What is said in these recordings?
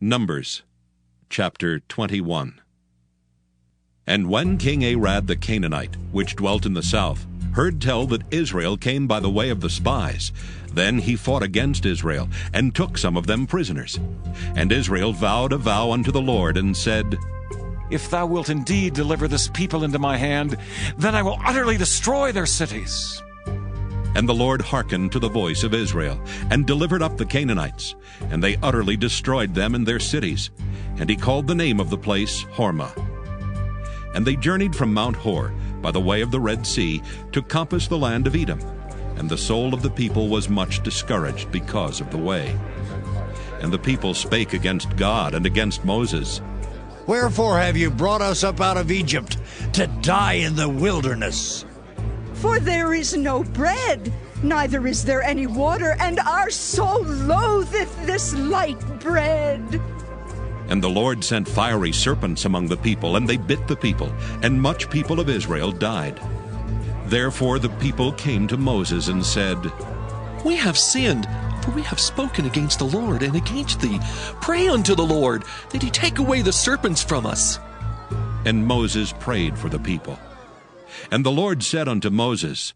Numbers, chapter 21. And when King Arad the Canaanite, which dwelt in the south, heard tell that Israel came by the way of the spies, then he fought against Israel, and took some of them prisoners. And Israel vowed a vow unto the Lord, and said, If thou wilt indeed deliver this people into my hand, then I will utterly destroy their cities. And the Lord hearkened to the voice of Israel, and delivered up the Canaanites, and they utterly destroyed them and their cities. And he called the name of the place Hormah. And they journeyed from Mount Hor by the way of the Red Sea to compass the land of Edom. And the soul of the people was much discouraged because of the way. And the people spake against God and against Moses. Wherefore have you brought us up out of Egypt to die in the wilderness? For there is no bread, neither is there any water, and our soul loatheth this light bread. And the Lord sent fiery serpents among the people, and they bit the people, and much people of Israel died. Therefore the people came to Moses and said, We have sinned, for we have spoken against the Lord and against thee. Pray unto the Lord, that he take away the serpents from us. And Moses prayed for the people. And the Lord said unto Moses,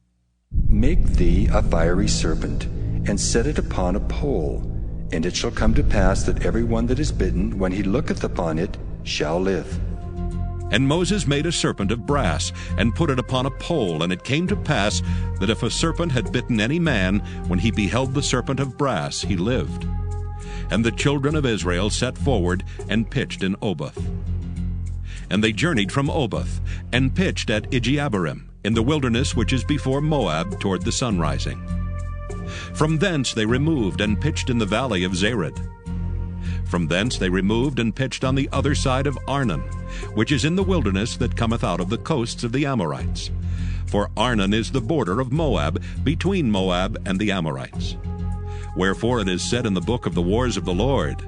Make thee a fiery serpent, and set it upon a pole. And it shall come to pass that every one that is bitten, when he looketh upon it, shall live. And Moses made a serpent of brass, and put it upon a pole. And it came to pass that if a serpent had bitten any man, when he beheld the serpent of brass, he lived. And the children of Israel set forward, and pitched in Oboth. And they journeyed from Oboth, and pitched at Ijeabarim, in the wilderness which is before Moab, toward the sunrising. From thence they removed, and pitched in the valley of Zered. From thence they removed, and pitched on the other side of Arnon, which is in the wilderness that cometh out of the coasts of the Amorites. For Arnon is the border of Moab, between Moab and the Amorites. Wherefore it is said in the book of the wars of the Lord,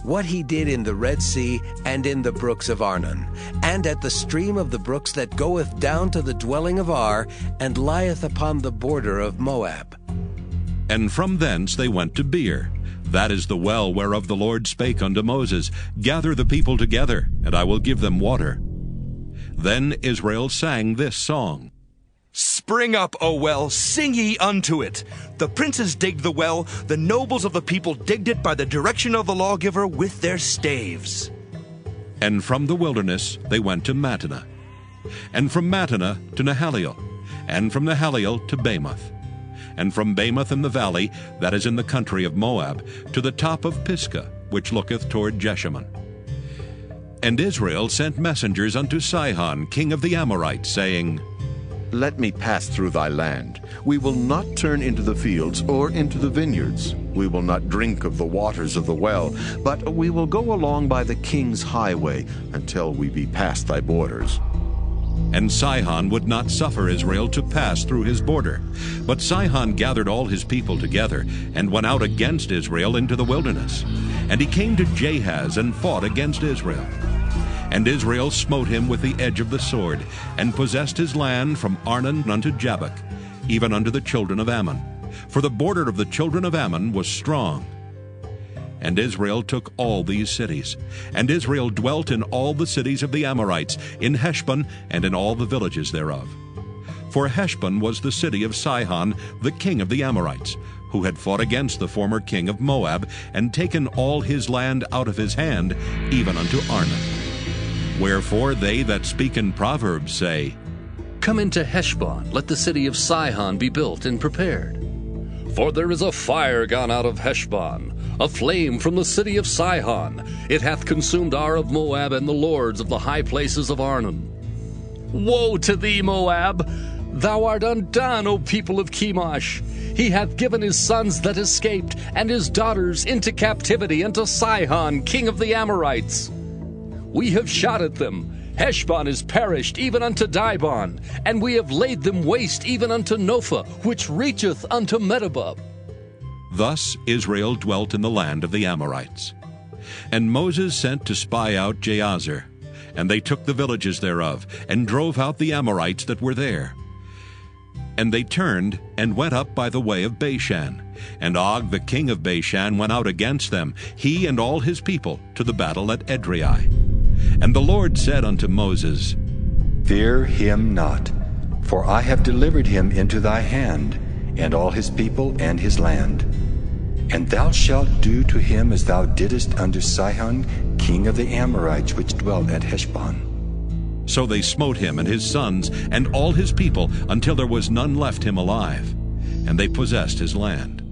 What he did in the Red Sea, and in the brooks of Arnon, and at the stream of the brooks that goeth down to the dwelling of Ar, and lieth upon the border of Moab. And from thence they went to Beer. That is the well whereof the Lord spake unto Moses, Gather the people together, and I will give them water. Then Israel sang this song. Spring up, O well, sing ye unto it. The princes digged the well, the nobles of the people digged it by the direction of the lawgiver with their staves. And from the wilderness they went to Mattanah, and from Mattanah to Nahaliel, and from Nahaliel to Bamoth, and from Bamoth in the valley, that is in the country of Moab, to the top of Pisgah, which looketh toward Jeshimon. And Israel sent messengers unto Sihon, king of the Amorites, saying, Let me pass through thy land. We will not turn into the fields or into the vineyards. We will not drink of the waters of the well, but we will go along by the king's highway until we be past thy borders. And Sihon would not suffer Israel to pass through his border. But Sihon gathered all his people together, and went out against Israel into the wilderness. And he came to Jahaz, and fought against Israel. And Israel smote him with the edge of the sword, and possessed his land from Arnon unto Jabbok, even unto the children of Ammon. For the border of the children of Ammon was strong. And Israel took all these cities. And Israel dwelt in all the cities of the Amorites, in Heshbon, and in all the villages thereof. For Heshbon was the city of Sihon, the king of the Amorites, who had fought against the former king of Moab, and taken all his land out of his hand, even unto Arnon. Wherefore they that speak in Proverbs say, Come into Heshbon, let the city of Sihon be built and prepared. For there is a fire gone out of Heshbon, a flame from the city of Sihon. It hath consumed Ar of Moab and the lords of the high places of Arnon. Woe to thee, Moab! Thou art undone, O people of Chemosh! He hath given his sons that escaped, and his daughters into captivity unto Sihon, king of the Amorites. We have shot at them. Heshbon is perished, even unto Dibon, and we have laid them waste, even unto Nophah, which reacheth unto Medeba. Thus Israel dwelt in the land of the Amorites. And Moses sent to spy out Jazer, and they took the villages thereof, and drove out the Amorites that were there. And they turned and went up by the way of Bashan. And Og the king of Bashan went out against them, he and all his people, to the battle at Edrei. And the Lord said unto Moses, Fear him not, for I have delivered him into thy hand, and all his people and his land. And thou shalt do to him as thou didst unto Sihon, king of the Amorites, which dwelt at Heshbon. So they smote him and his sons and all his people until there was none left him alive, and they possessed his land.